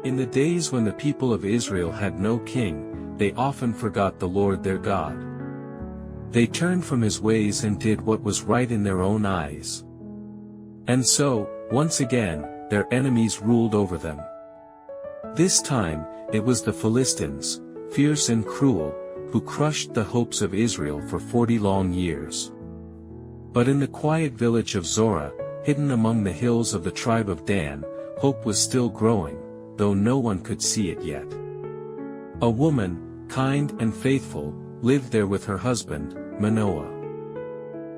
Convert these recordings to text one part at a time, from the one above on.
In the days when the people of Israel had no king, they often forgot the Lord their God. They turned from his ways and did what was right in their own eyes. And so, once again, their enemies ruled over them. This time, it was the Philistines, fierce and cruel, who crushed the hopes of Israel for 40 long years. But in the quiet village of Zorah, hidden among the hills of the tribe of Dan, hope was still growing, though no one could see it yet. A woman, kind and faithful, lived there with her husband, Manoah.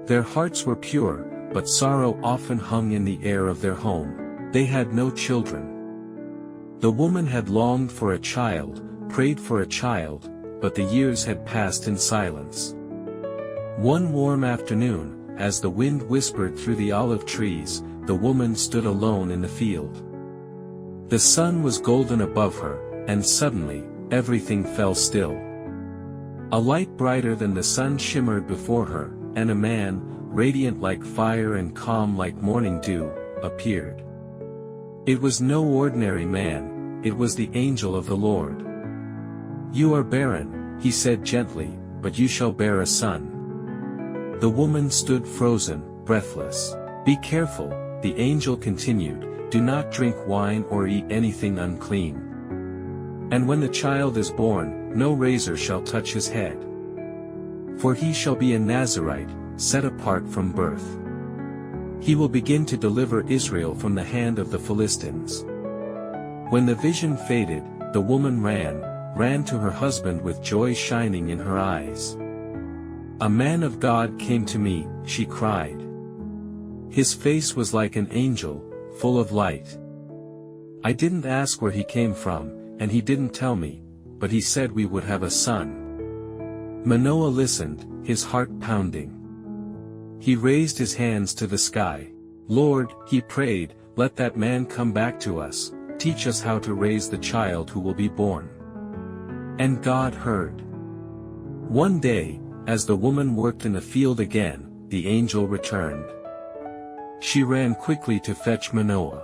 Their hearts were pure, but sorrow often hung in the air of their home. They had no children. The woman had longed for a child, prayed for a child, but the years had passed in silence. One warm afternoon, as the wind whispered through the olive trees, the woman stood alone in the field. The sun was golden above her, and suddenly, everything fell still. A light brighter than the sun shimmered before her, and a man, radiant like fire and calm like morning dew, appeared. It was no ordinary man, it was the angel of the Lord. "You are barren," he said gently, "but you shall bear a son." The woman stood frozen, breathless. "Be careful," the angel continued, "do not drink wine or eat anything unclean. And when the child is born, no razor shall touch his head. For he shall be a Nazirite, set apart from birth. He will begin to deliver Israel from the hand of the Philistines." When the vision faded, the woman ran to her husband with joy shining in her eyes. "A man of God came to me," she cried. "His face was like an angel, full of light. I didn't ask where he came from, and he didn't tell me, but he said we would have a son." Manoah listened, his heart pounding. He raised his hands to the sky. "Lord," he prayed, "let that man come back to us, teach us how to raise the child who will be born." And God heard. One day, as the woman worked in the field again, the angel returned. She ran quickly to fetch Manoah.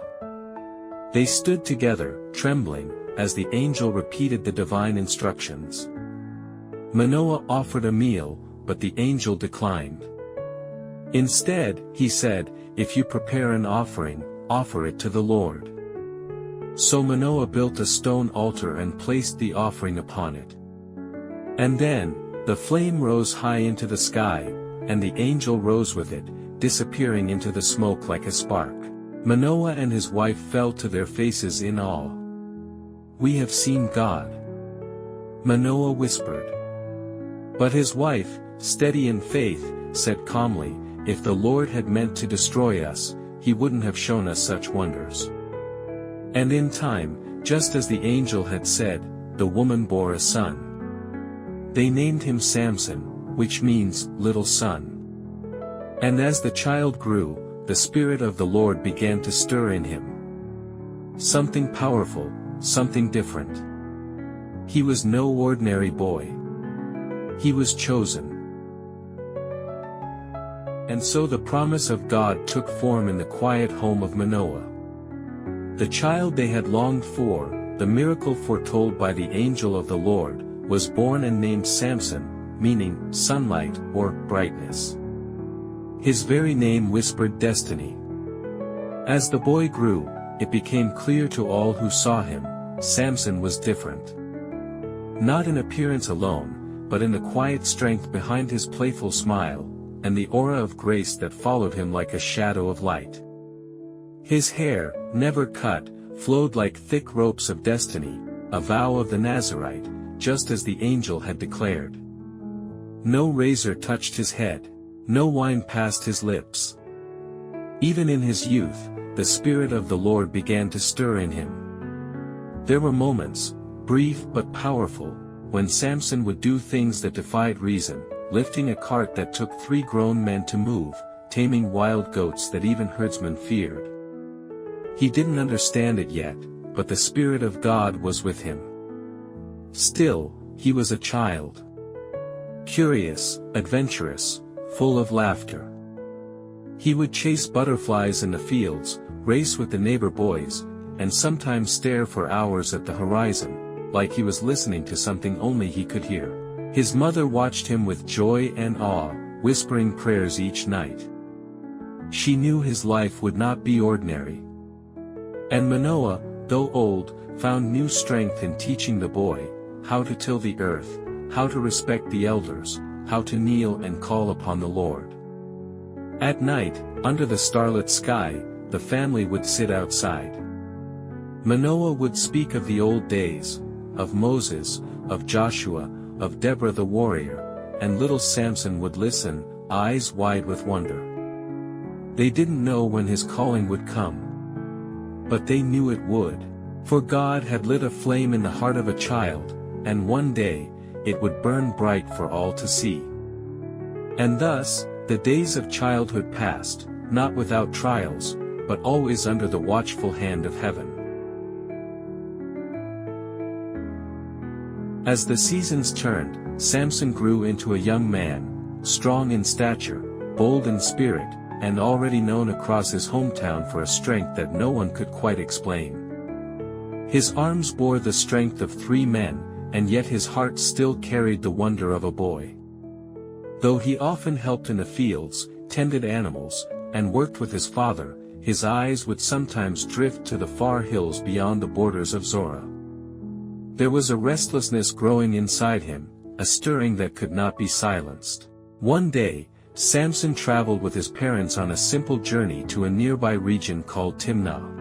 They stood together, trembling, as the angel repeated the divine instructions. Manoah offered a meal, but the angel declined. Instead, he said, "If you prepare an offering, offer it to the Lord." So Manoah built a stone altar and placed the offering upon it. And then, the flame rose high into the sky, and the angel rose with it, disappearing into the smoke like a spark. Manoah and his wife fell to their faces in awe. "We have seen God," Manoah whispered. But his wife, steady in faith, said calmly, "If the Lord had meant to destroy us, he wouldn't have shown us such wonders." And in time, just as the angel had said, the woman bore a son. They named him Samson, which means, little son. And as the child grew, the Spirit of the Lord began to stir in him. Something powerful, something different. He was no ordinary boy. He was chosen. And so the promise of God took form in the quiet home of Manoah. The child they had longed for, the miracle foretold by the angel of the Lord, was born and named Samson, meaning sunlight or brightness. His very name whispered destiny. As the boy grew, it became clear to all who saw him, Samson was different. Not in appearance alone, but in the quiet strength behind his playful smile, and the aura of grace that followed him like a shadow of light. His hair, never cut, flowed like thick ropes of destiny, a vow of the Nazirite, just as the angel had declared. No razor touched his head, no wine passed his lips. Even in his youth, the Spirit of the Lord began to stir in him. There were moments, brief but powerful, when Samson would do things that defied reason, lifting a cart that took 3 grown men to move, taming wild goats that even herdsmen feared. He didn't understand it yet, but the Spirit of God was with him. Still, he was a child. Curious, adventurous, full of laughter. He would chase butterflies in the fields, race with the neighbor boys, and sometimes stare for hours at the horizon, like he was listening to something only he could hear. His mother watched him with joy and awe, whispering prayers each night. She knew his life would not be ordinary. And Manoah, though old, found new strength in teaching the boy how to till the earth, how to respect the elders, how to kneel and call upon the Lord. At night, under the starlit sky, the family would sit outside. Manoah would speak of the old days, of Moses, of Joshua, of Deborah the warrior, and little Samson would listen, eyes wide with wonder. They didn't know when his calling would come. But they knew it would. For God had lit a flame in the heart of a child, and one day, it would burn bright for all to see. And thus, the days of childhood passed, not without trials, but always under the watchful hand of heaven. As the seasons turned, Samson grew into a young man, strong in stature, bold in spirit, and already known across his hometown for a strength that no one could quite explain. His arms bore the strength of 3 men, and yet his heart still carried the wonder of a boy. Though he often helped in the fields, tended animals, and worked with his father, his eyes would sometimes drift to the far hills beyond the borders of Zorah. There was a restlessness growing inside him, a stirring that could not be silenced. One day, Samson traveled with his parents on a simple journey to a nearby region called Timnah.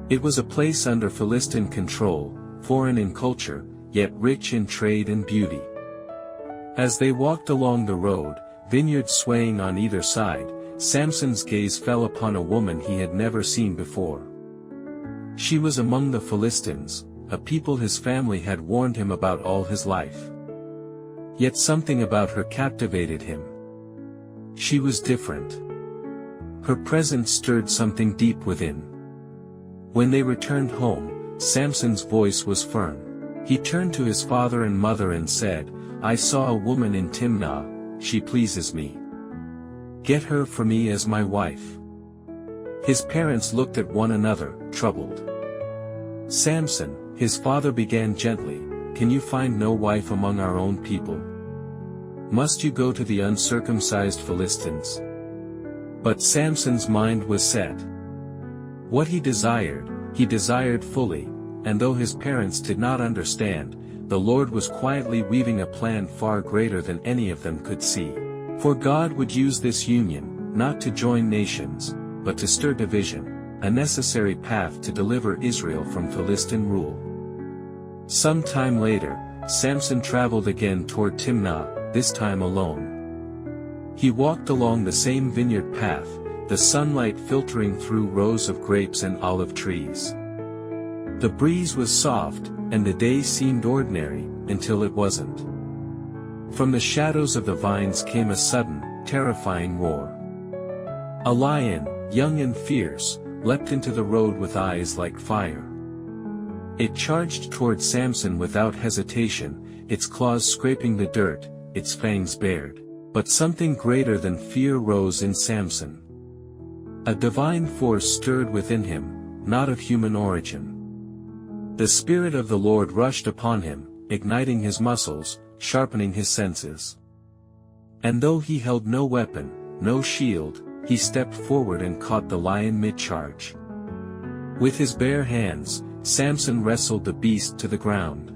It was a place under Philistine control, foreign in culture, yet rich in trade and beauty. As they walked along the road, vineyards swaying on either side, Samson's gaze fell upon a woman he had never seen before. She was among the Philistines, a people his family had warned him about all his life. Yet something about her captivated him. She was different. Her presence stirred something deep within. When they returned home, Samson's voice was firm. He turned to his father and mother and said, "I saw a woman in Timnah, she pleases me. Get her for me as my wife." His parents looked at one another, troubled. "Samson," his father began gently, "can you find no wife among our own people? Must you go to the uncircumcised Philistines?" But Samson's mind was set. What he desired fully, and though his parents did not understand, the Lord was quietly weaving a plan far greater than any of them could see. For God would use this union, not to join nations, but to stir division, a necessary path to deliver Israel from Philistine rule. Some time later, Samson traveled again toward Timnah, this time alone. He walked along the same vineyard path, the sunlight filtering through rows of grapes and olive trees. The breeze was soft, and the day seemed ordinary, until it wasn't. From the shadows of the vines came a sudden, terrifying roar. A lion, young and fierce, leapt into the road with eyes like fire. It charged toward Samson without hesitation, its claws scraping the dirt, its fangs bared. But something greater than fear rose in Samson. A divine force stirred within him, not of human origin. The Spirit of the Lord rushed upon him, igniting his muscles, sharpening his senses. And though he held no weapon, no shield, he stepped forward and caught the lion mid-charge. With his bare hands, Samson wrestled the beast to the ground.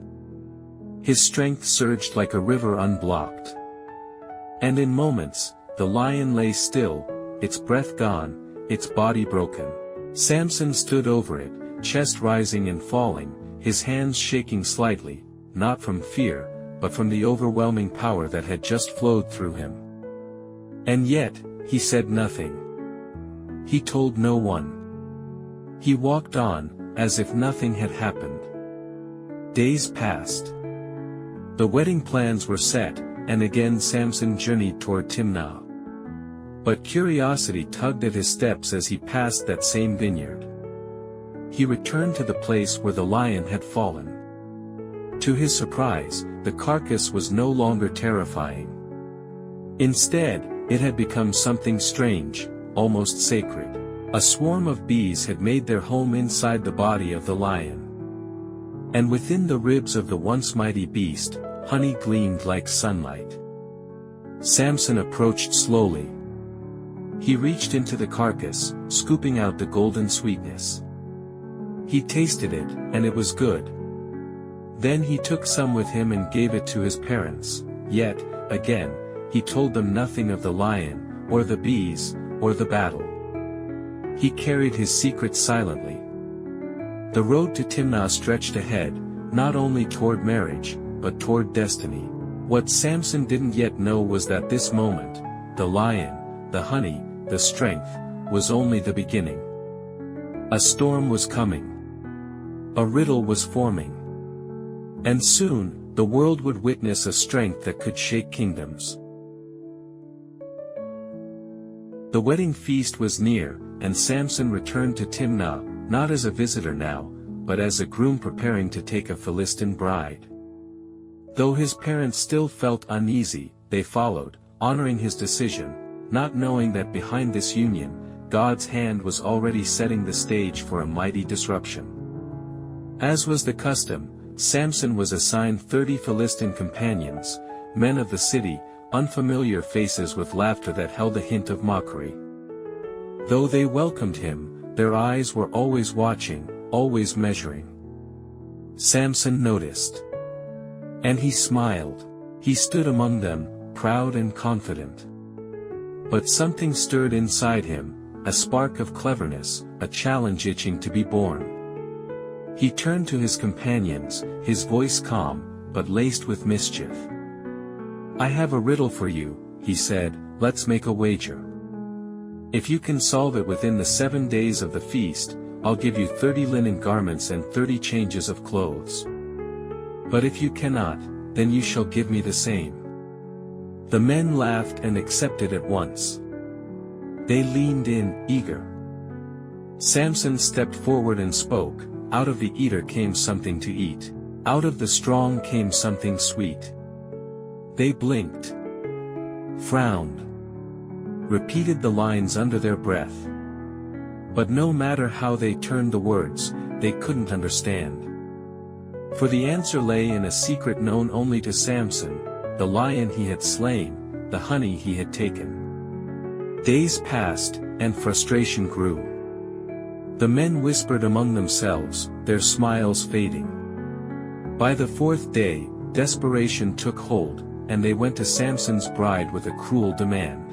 His strength surged like a river unblocked. And in moments, the lion lay still, its breath gone, its body broken. Samson stood over it, chest rising and falling, his hands shaking slightly, not from fear, but from the overwhelming power that had just flowed through him. And yet, he said nothing. He told no one. He walked on, as if nothing had happened. Days passed. The wedding plans were set, and again Samson journeyed toward Timnah. But curiosity tugged at his steps as he passed that same vineyard. He returned to the place where the lion had fallen. To his surprise, the carcass was no longer terrifying. Instead, it had become something strange, almost sacred. A swarm of bees had made their home inside the body of the lion. And within the ribs of the once mighty beast, honey gleamed like sunlight. Samson approached slowly. He reached into the carcass, scooping out the golden sweetness. He tasted it, and it was good. Then he took some with him and gave it to his parents, yet, again, he told them nothing of the lion, or the bees, or the battle. He carried his secret silently. The road to Timnah stretched ahead, not only toward marriage, but toward destiny. What Samson didn't yet know was that this moment, the lion, the honey, the strength, was only the beginning. A storm was coming. A riddle was forming. And soon, the world would witness a strength that could shake kingdoms. The wedding feast was near, and Samson returned to Timnah, not as a visitor now, but as a groom preparing to take a Philistine bride. Though his parents still felt uneasy, they followed, honoring his decision, not knowing that behind this union, God's hand was already setting the stage for a mighty disruption. As was the custom, Samson was assigned 30 Philistine companions, men of the city, unfamiliar faces with laughter that held a hint of mockery. Though they welcomed him, their eyes were always watching, always measuring. Samson noticed. And he smiled. He stood among them, proud and confident. But something stirred inside him, a spark of cleverness, a challenge itching to be born. He turned to his companions, his voice calm, but laced with mischief. "I have a riddle for you," he said, "let's make a wager. If you can solve it within the 7 days of the feast, I'll give you 30 linen garments and 30 changes of clothes. But if you cannot, then you shall give me the same." The men laughed and accepted at once. They leaned in, eager. Samson stepped forward and spoke, "Out of the eater came something to eat. Out of the strong came something sweet." They blinked. Frowned. Repeated the lines under their breath. But no matter how they turned the words, they couldn't understand. For the answer lay in a secret known only to Samson, the lion he had slain, the honey he had taken. Days passed, and frustration grew. The men whispered among themselves, their smiles fading. By the 4th day, desperation took hold, and they went to Samson's bride with a cruel demand.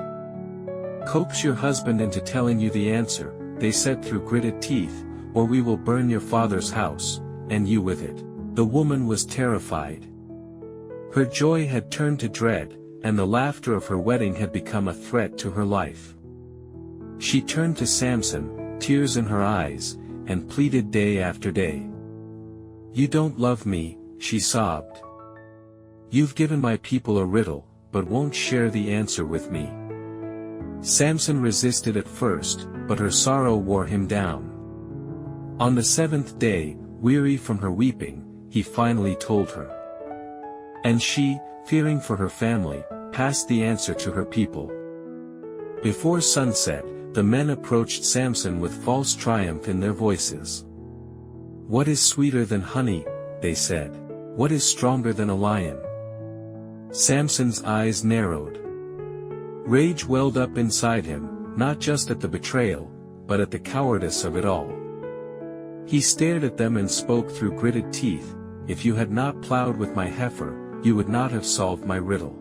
"Coax your husband into telling you the answer," they said through gritted teeth, "or we will burn your father's house, and you with it." The woman was terrified. Her joy had turned to dread, and the laughter of her wedding had become a threat to her life. She turned to Samson, tears in her eyes, and pleaded day after day. "You don't love me," she sobbed. "You've given my people a riddle, but won't share the answer with me." Samson resisted at first, but her sorrow wore him down. On the 7th day, weary from her weeping, he finally told her. And she, fearing for her family, passed the answer to her people. Before sunset, the men approached Samson with false triumph in their voices. "What is sweeter than honey?" they said. "What is stronger than a lion?" Samson's eyes narrowed. Rage welled up inside him, not just at the betrayal, but at the cowardice of it all. He stared at them and spoke through gritted teeth, "If you had not plowed with my heifer, you would not have solved my riddle."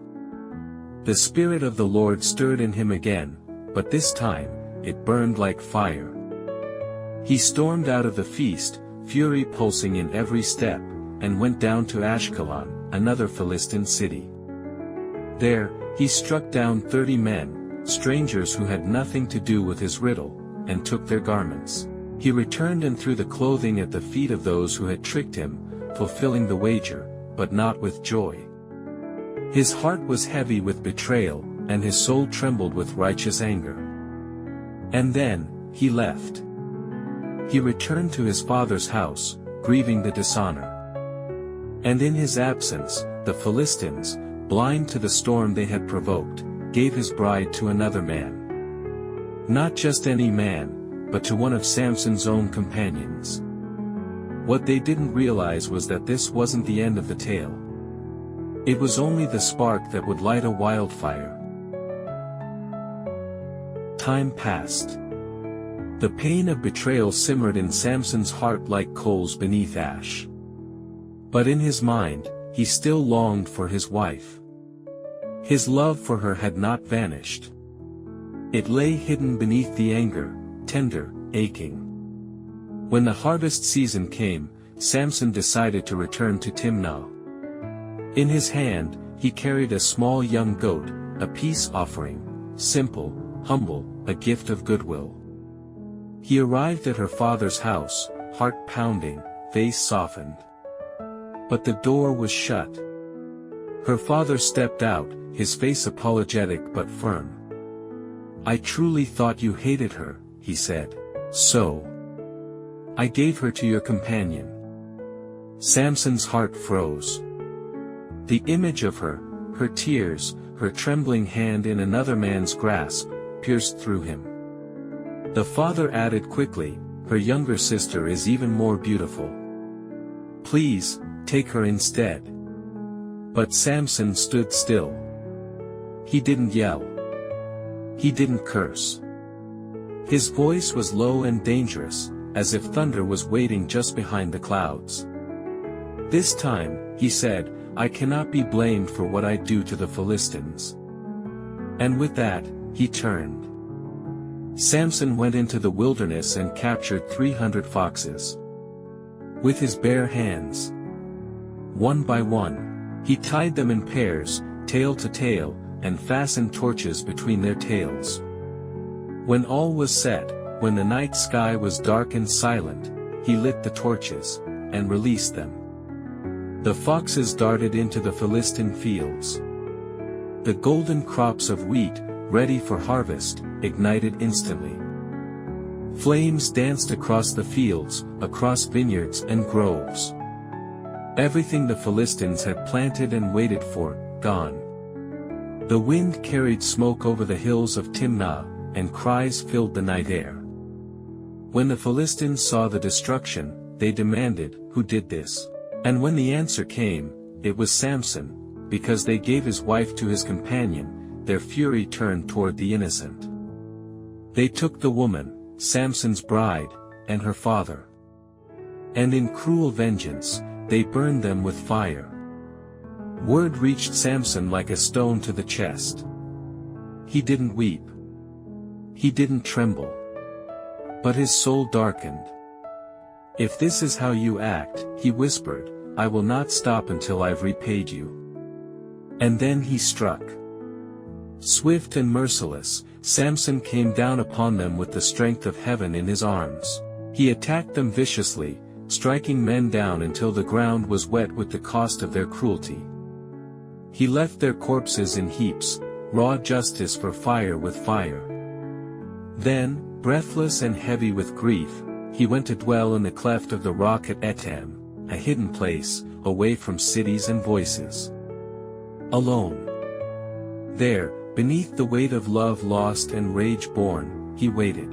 The Spirit of the Lord stirred in him again, but this time, it burned like fire. He stormed out of the feast, fury pulsing in every step, and went down to Ashkelon, another Philistine city. There, he struck down 30 men, strangers who had nothing to do with his riddle, and took their garments. He returned and threw the clothing at the feet of those who had tricked him, fulfilling the wager, but not with joy. His heart was heavy with betrayal, and his soul trembled with righteous anger. And then, he left. He returned to his father's house, grieving the dishonor. And in his absence, the Philistines, blind to the storm they had provoked, gave his bride to another man. Not just any man, but to one of Samson's own companions. What they didn't realize was that this wasn't the end of the tale. It was only the spark that would light a wildfire. Time passed. The pain of betrayal simmered in Samson's heart like coals beneath ash. But in his mind, he still longed for his wife. His love for her had not vanished. It lay hidden beneath the anger, tender, aching. When the harvest season came, Samson decided to return to Timnah. In his hand, he carried a small young goat, a peace offering, simple, humble, a gift of goodwill. He arrived at her father's house, heart pounding, face softened. But the door was shut. Her father stepped out, his face apologetic but firm. "I truly thought you hated her," he said. "So I gave her to your companion." Samson's heart froze. The image of her, her tears, her trembling hand in another man's grasp, pierced through him. The father added quickly, "Her younger sister is even more beautiful. Please, take her instead." But Samson stood still. He didn't yell. He didn't curse. His voice was low and dangerous, as if thunder was waiting just behind the clouds. "This time," he said, "I cannot be blamed for what I do to the Philistines." And with that, he turned. Samson went into the wilderness and captured 300 foxes. With his bare hands, one by one, he tied them in pairs, tail to tail, and fastened torches between their tails. When all was set, when the night sky was dark and silent, he lit the torches, and released them. The foxes darted into the Philistine fields. The golden crops of wheat, ready for harvest, ignited instantly. Flames danced across the fields, across vineyards and groves. Everything the Philistines had planted and waited for, gone. The wind carried smoke over the hills of Timnah, and cries filled the night air. When the Philistines saw the destruction, they demanded, "Who did this?" And when the answer came, it was Samson, because they gave his wife to his companion, their fury turned toward the innocent. They took the woman, Samson's bride, and her father. And in cruel vengeance, they burned them with fire. Word reached Samson like a stone to the chest. He didn't weep. He didn't tremble. But his soul darkened. "If this is how you act," he whispered, "I will not stop until I've repaid you." And then he struck. Swift and merciless, Samson came down upon them with the strength of heaven in his arms. He attacked them viciously, striking men down until the ground was wet with the cost of their cruelty. He left their corpses in heaps, raw justice for fire with fire. Then, breathless and heavy with grief, he went to dwell in the cleft of the rock at Etam, a hidden place, away from cities and voices. Alone. There, beneath the weight of love lost and rage born, he waited.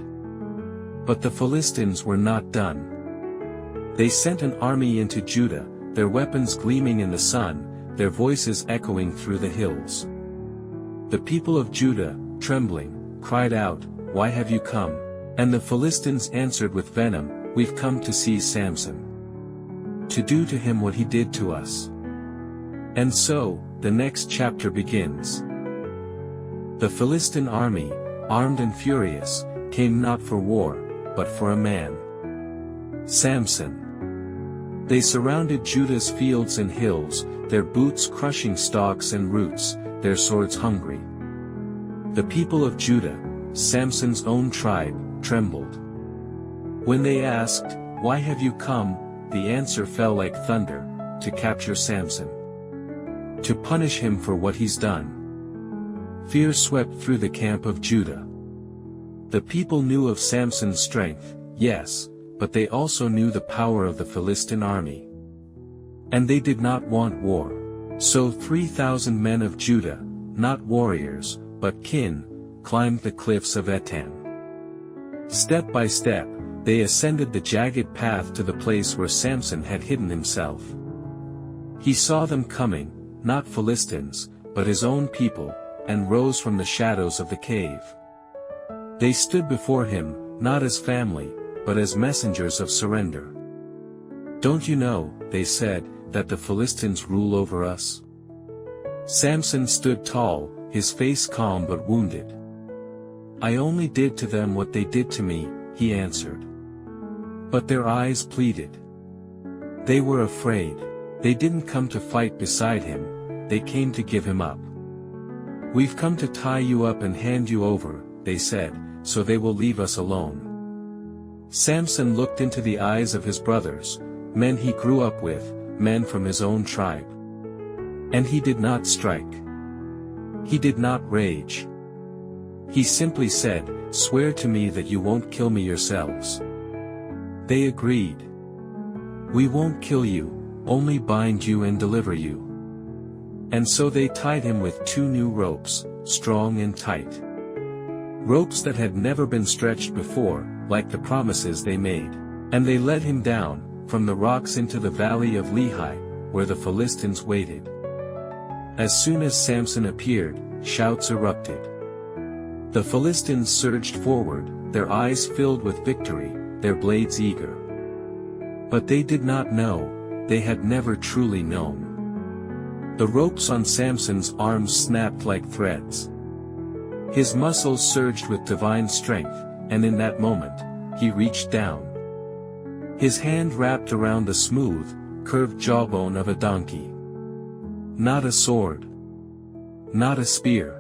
But the Philistines were not done. They sent an army into Judah, their weapons gleaming in the sun, their voices echoing through the hills. The people of Judah, trembling, cried out, "Why have you come?" And the Philistines answered with venom, "We've come to seize Samson, to do to him what he did to us." And so, the next chapter begins. The Philistine army, armed and furious, came not for war, but for a man. Samson. They surrounded Judah's fields and hills, their boots crushing stalks and roots, their swords hungry. The people of Judah, Samson's own tribe, trembled. When they asked, "Why have you come?" the answer fell like thunder, "To capture Samson. To punish him for what he's done." Fear swept through the camp of Judah. The people knew of Samson's strength, yes, but they also knew the power of the Philistine army. And they did not want war. So 3,000 men of Judah, not warriors, but kin, climbed the cliffs of Etam. Step by step, they ascended the jagged path to the place where Samson had hidden himself. He saw them coming, not Philistines, but his own people, and rose from the shadows of the cave. They stood before him, not as family, but as messengers of surrender. "Don't you know," they said, "that the Philistines rule over us?" Samson stood tall, his face calm but wounded. "I only did to them what they did to me," he answered. But their eyes pleaded. They were afraid. They didn't come to fight beside him, they came to give him up. "We've come to tie you up and hand you over," they said, "so they will leave us alone." Samson looked into the eyes of his brothers, men he grew up with, men from his own tribe. And he did not strike. He did not rage. He simply said, "Swear to me that you won't kill me yourselves." They agreed. "We won't kill you, only bind you and deliver you." And so they tied him with 2 new ropes, strong and tight. Ropes that had never been stretched before, like the promises they made. And they let him down, from the rocks into the valley of Lehi, where the Philistines waited. As soon as Samson appeared, shouts erupted. The Philistines surged forward, their eyes filled with victory, their blades eager. But they did not know, they had never truly known. The ropes on Samson's arms snapped like threads. His muscles surged with divine strength, and in that moment, he reached down. His hand wrapped around the smooth, curved jawbone of a donkey. Not a sword. Not a spear.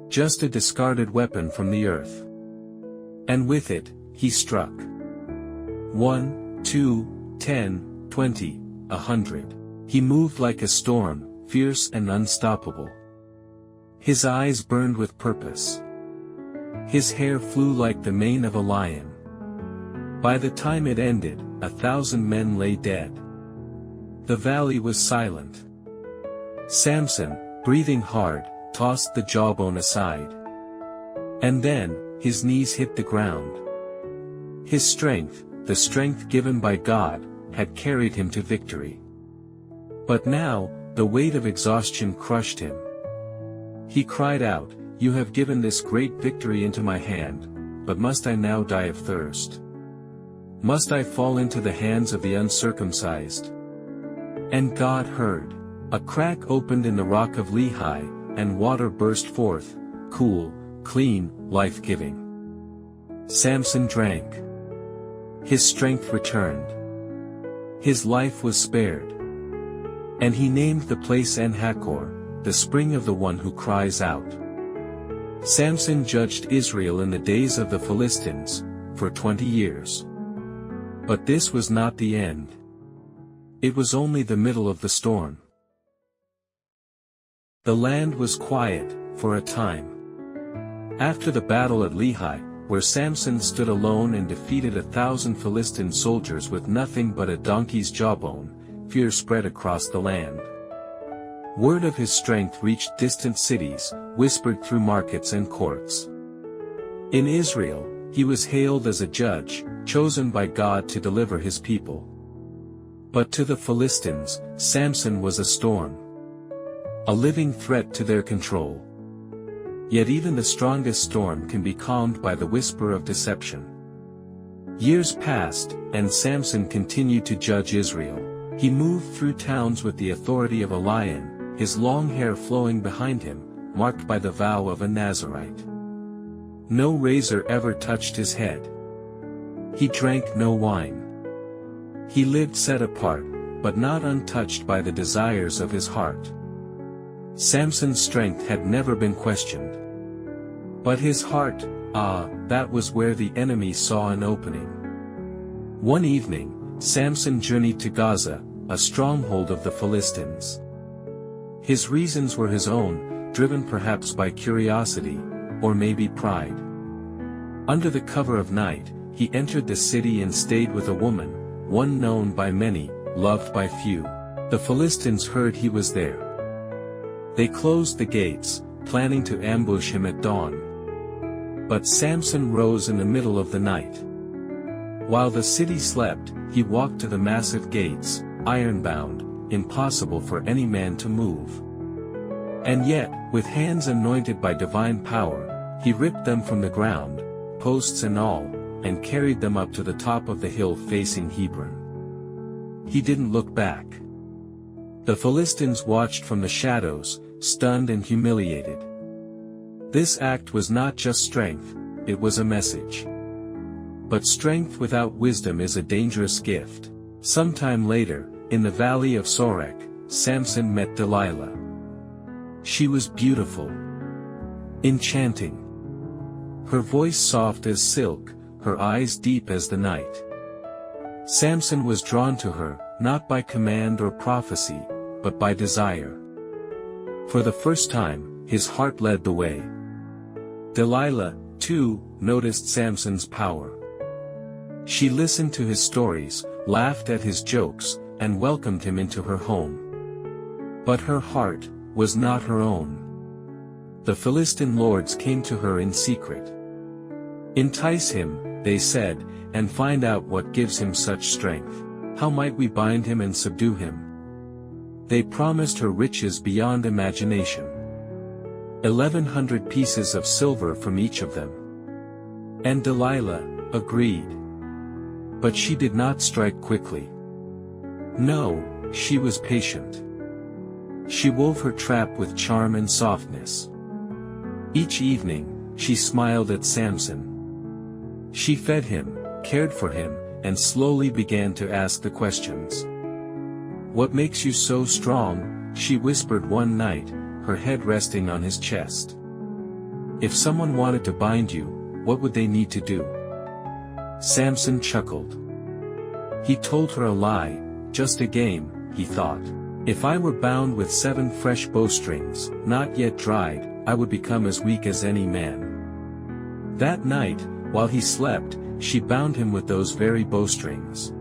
Just a discarded weapon from the earth. And with it, he struck. 1, 2, 10, 20, 100. He moved like a storm, fierce and unstoppable. His eyes burned with purpose. His hair flew like the mane of a lion. By the time it ended, 1,000 men lay dead. The valley was silent. Samson, breathing hard, tossed the jawbone aside. And then, his knees hit the ground. His strength, the strength given by God, had carried him to victory. But now, the weight of exhaustion crushed him. He cried out, "You have given this great victory into my hand, but must I now die of thirst? Must I fall into the hands of the uncircumcised?" And God heard. A crack opened in the rock of Lehi, and water burst forth, cool, clean, life-giving. Samson drank. His strength returned. His life was spared. And he named the place En-Hakkore, the spring of the one who cries out. Samson judged Israel in the days of the Philistines, for 20 years. But this was not the end. It was only the middle of the storm. The land was quiet, for a time. After the battle at Lehi, where Samson stood alone and defeated 1,000 Philistine soldiers with nothing but a donkey's jawbone, fear spread across the land. Word of his strength reached distant cities, whispered through markets and courts. In Israel, he was hailed as a judge, chosen by God to deliver his people. But to the Philistines, Samson was a storm. A living threat to their control. Yet even the strongest storm can be calmed by the whisper of deception. Years passed, and Samson continued to judge Israel. He moved through towns with the authority of a lion, his long hair flowing behind him, marked by the vow of a Nazirite. No razor ever touched his head. He drank no wine. He lived set apart, but not untouched by the desires of his heart. Samson's strength had never been questioned. But his heart, that was where the enemy saw an opening. One evening, Samson journeyed to Gaza, a stronghold of the Philistines. His reasons were his own, driven perhaps by curiosity, or maybe pride. Under the cover of night, he entered the city and stayed with a woman, one known by many, loved by few. The Philistines heard he was there. They closed the gates, planning to ambush him at dawn. But Samson rose in the middle of the night. While the city slept, he walked to the massive gates, iron-bound, impossible for any man to move. And yet, with hands anointed by divine power, he ripped them from the ground, posts and all, and carried them up to the top of the hill facing Hebron. He didn't look back. The Philistines watched from the shadows, stunned and humiliated. This act was not just strength, it was a message. But strength without wisdom is a dangerous gift. Sometime later, in the valley of Sorek, Samson met Delilah. She was beautiful, enchanting. Her voice soft as silk, her eyes deep as the night. Samson was drawn to her, not by command or prophecy, but by desire. For the first time, his heart led the way. Delilah, too, noticed Samson's power. She listened to his stories, laughed at his jokes, and welcomed him into her home. But her heart was not her own. The Philistine lords came to her in secret. "Entice him," they said, "and find out what gives him such strength. How might we bind him and subdue him?" They promised her riches beyond imagination. 1,100 pieces of silver from each of them. And Delilah agreed. But she did not strike quickly. No, she was patient. She wove her trap with charm and softness. Each evening, she smiled at Samson. She fed him, cared for him, and slowly began to ask the questions. "What makes you so strong?" she whispered one night, her head resting on his chest. "If someone wanted to bind you, what would they need to do?" Samson chuckled. He told her a lie, just a game, he thought. "If I were bound with 7 fresh bowstrings, not yet dried, I would become as weak as any man." That night, while he slept, she bound him with those very bowstrings.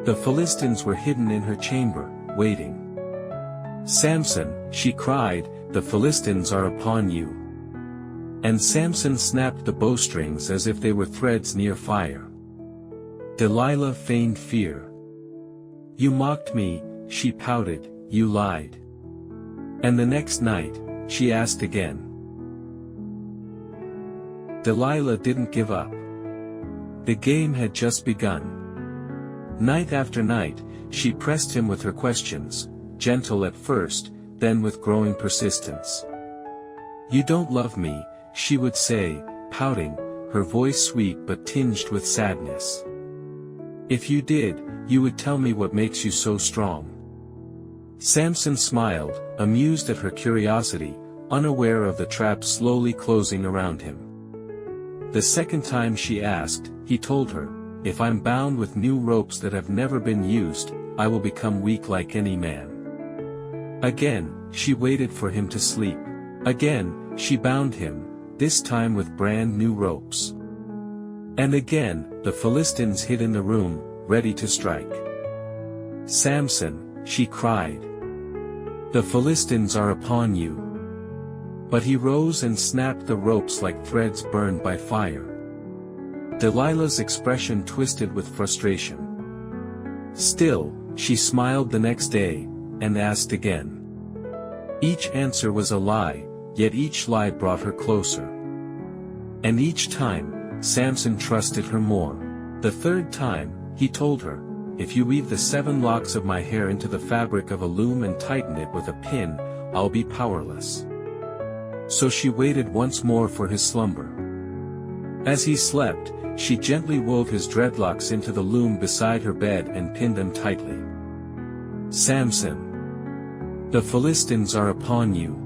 The Philistines were hidden in her chamber, waiting. "Samson," she cried, "the Philistines are upon you." And Samson snapped the bowstrings as if they were threads near fire. Delilah feigned fear. "You mocked me," she pouted, "you lied." And the next night, she asked again. Delilah didn't give up. The game had just begun. Night after night, she pressed him with her questions, gentle at first, then with growing persistence. "You don't love me," she would say, pouting, her voice sweet but tinged with sadness. "If you did, you would tell me what makes you so strong." Samson smiled, amused at her curiosity, unaware of the trap slowly closing around him. The second time she asked, he told her, "If I'm bound with new ropes that have never been used, I will become weak like any man." Again, she waited for him to sleep. Again, she bound him, this time with brand new ropes. And again, the Philistines hid in the room, ready to strike. "Samson," she cried, "the Philistines are upon you." But he rose and snapped the ropes like threads burned by fire. Delilah's expression twisted with frustration. Still, she smiled the next day, and asked again. Each answer was a lie, yet each lie brought her closer. And each time, Samson trusted her more. The third time, he told her, "If you weave the 7 locks of my hair into the fabric of a loom and tighten it with a pin, I'll be powerless." So she waited once more for his slumber. As he slept, she gently wove his dreadlocks into the loom beside her bed and pinned them tightly. "Samson, the Philistines are upon you."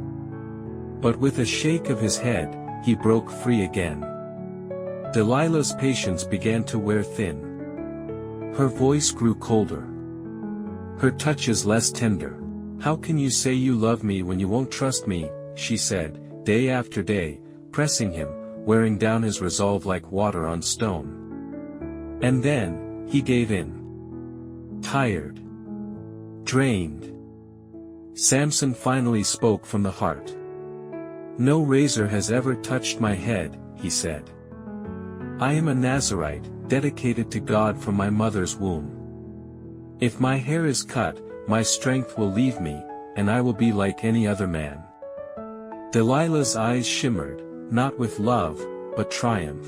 But with a shake of his head, he broke free again. Delilah's patience began to wear thin. Her voice grew colder. Her touches less tender. "How can you say you love me when you won't trust me?" she said, day after day, pressing him, wearing down his resolve like water on stone. And then, he gave in. Tired. Drained. Samson finally spoke from the heart. "No razor has ever touched my head," he said. I am a Nazirite, dedicated to God from my mother's womb. If my hair is cut, my strength will leave me, and I will be like any other man. Delilah's eyes shimmered, not with love, but triumph.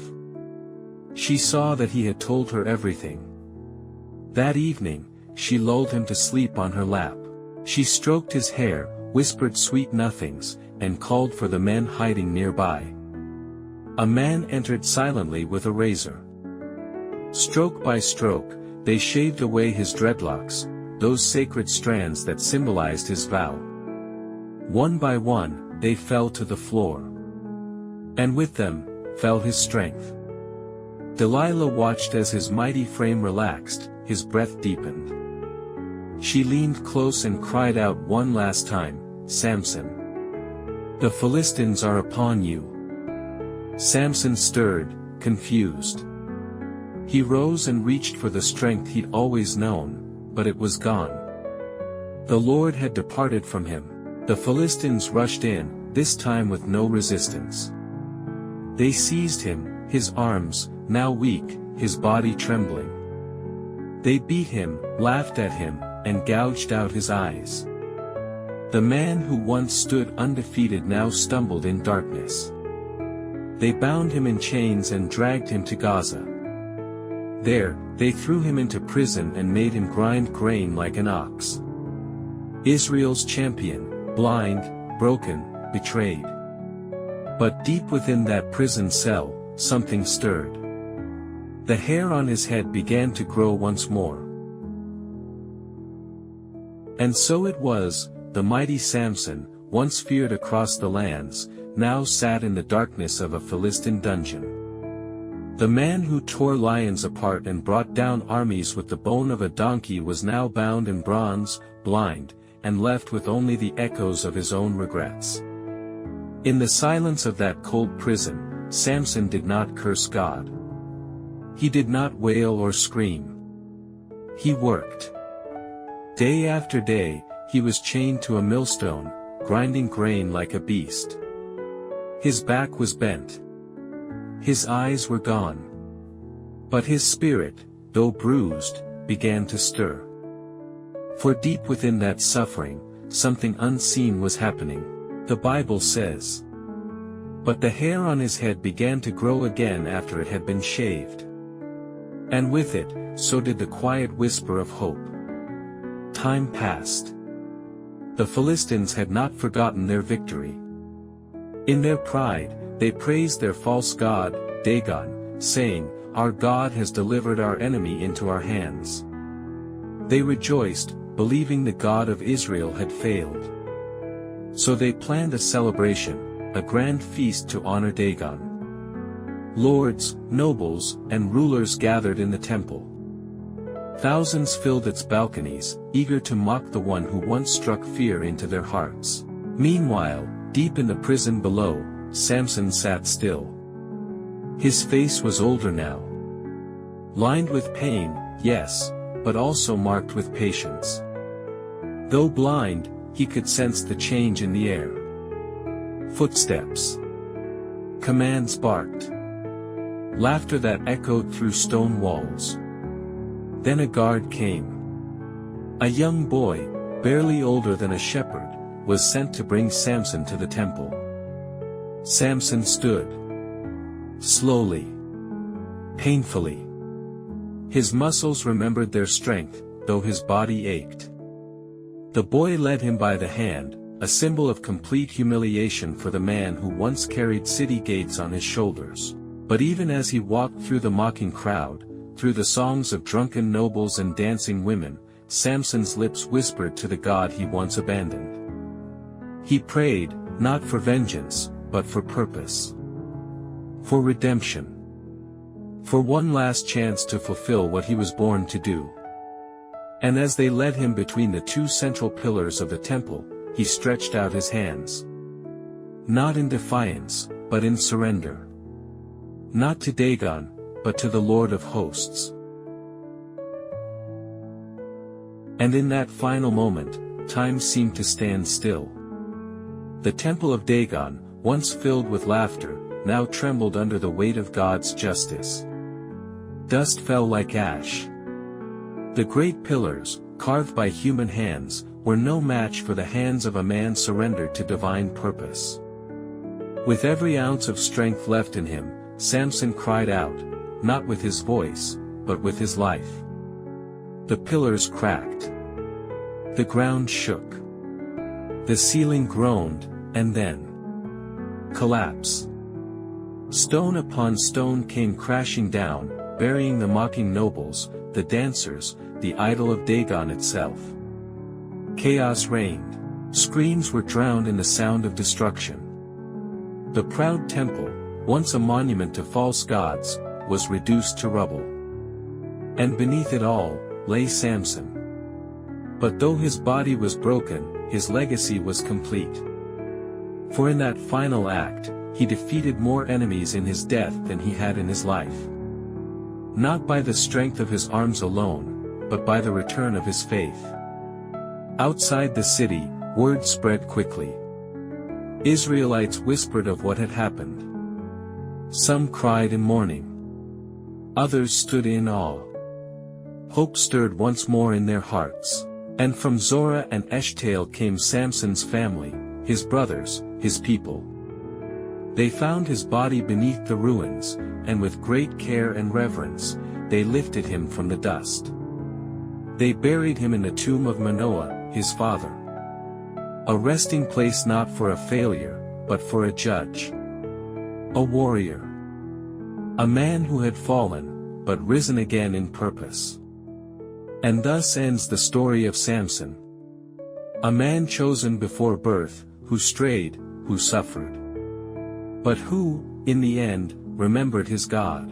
She saw that he had told her everything. That evening, she lulled him to sleep on her lap. She stroked his hair, whispered sweet nothings, and called for the men hiding nearby. A man entered silently with a razor. Stroke by stroke, they shaved away his dreadlocks, those sacred strands that symbolized his vow. One by one, they fell to the floor. And with them, fell his strength. Delilah watched as his mighty frame relaxed, his breath deepened. She leaned close and cried out one last time, Samson. The Philistines are upon you. Samson stirred, confused. He rose and reached for the strength he'd always known, but it was gone. The Lord had departed from him. The Philistines rushed in, this time with no resistance. They seized him, his arms, now weak, his body trembling. They beat him, laughed at him, and gouged out his eyes. The man who once stood undefeated now stumbled in darkness. They bound him in chains and dragged him to Gaza. There, they threw him into prison and made him grind grain like an ox. Israel's champion, blind, broken, betrayed. But deep within that prison cell, something stirred. The hair on his head began to grow once more. And so it was, the mighty Samson, once feared across the lands, now sat in the darkness of a Philistine dungeon. The man who tore lions apart and brought down armies with the bone of a donkey was now bound in bronze, blind, and left with only the echoes of his own regrets. In the silence of that cold prison, Samson did not curse God. He did not wail or scream. He worked. Day after day, he was chained to a millstone, grinding grain like a beast. His back was bent. His eyes were gone. But his spirit, though bruised, began to stir. For deep within that suffering, something unseen was happening, the Bible says. But the hair on his head began to grow again after it had been shaved. And with it, so did the quiet whisper of hope. Time passed. The Philistines had not forgotten their victory. In their pride, they praised their false god, Dagon, saying, "Our God has delivered our enemy into our hands." They rejoiced, believing the God of Israel had failed. So they planned a celebration, a grand feast to honor Dagon. Lords, nobles, and rulers gathered in the temple. Thousands filled its balconies, eager to mock the one who once struck fear into their hearts. Meanwhile, deep in the prison below, Samson sat still. His face was older now. Lined with pain, yes, but also marked with patience. Though blind, he could sense the change in the air. Footsteps. Commands barked. Laughter that echoed through stone walls. Then a guard came. A young boy, barely older than a shepherd, was sent to bring Samson to the temple. Samson stood. Slowly. Painfully. His muscles remembered their strength, though his body ached. The boy led him by the hand, a symbol of complete humiliation for the man who once carried city gates on his shoulders. But even as he walked through the mocking crowd, through the songs of drunken nobles and dancing women, Samson's lips whispered to the God he once abandoned. He prayed, not for vengeance, but for purpose. For redemption. For one last chance to fulfill what he was born to do. And as they led him between the two central pillars of the temple, he stretched out his hands. Not in defiance, but in surrender. Not to Dagon, but to the Lord of hosts. And in that final moment, time seemed to stand still. The temple of Dagon, once filled with laughter, now trembled under the weight of God's justice. Dust fell like ash. The great pillars, carved by human hands, were no match for the hands of a man surrendered to divine purpose. With every ounce of strength left in him, Samson cried out, not with his voice, but with his life. The pillars cracked. The ground shook. The ceiling groaned, and then collapse. Stone upon stone came crashing down, burying the mocking nobles, the dancers, the idol of Dagon itself. Chaos reigned. Screams were drowned in the sound of destruction. The proud temple, once a monument to false gods, was reduced to rubble. And beneath it all, lay Samson. But though his body was broken, his legacy was complete. For in that final act, he defeated more enemies in his death than he had in his life. Not by the strength of his arms alone, but by the return of his faith. Outside the city, word spread quickly. Israelites whispered of what had happened. Some cried in mourning. Others stood in awe. Hope stirred once more in their hearts. And from Zorah and Eshtaol came Samson's family, his brothers, his people. They found his body beneath the ruins, and with great care and reverence, they lifted him from the dust. They buried him in the tomb of Manoah, his father. A resting place not for a failure, but for a judge. A warrior. A man who had fallen, but risen again in purpose. And thus ends the story of Samson. A man chosen before birth, who strayed, who suffered. But who, in the end, remembered his God.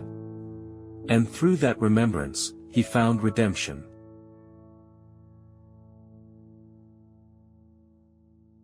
And through that remembrance, he found redemption.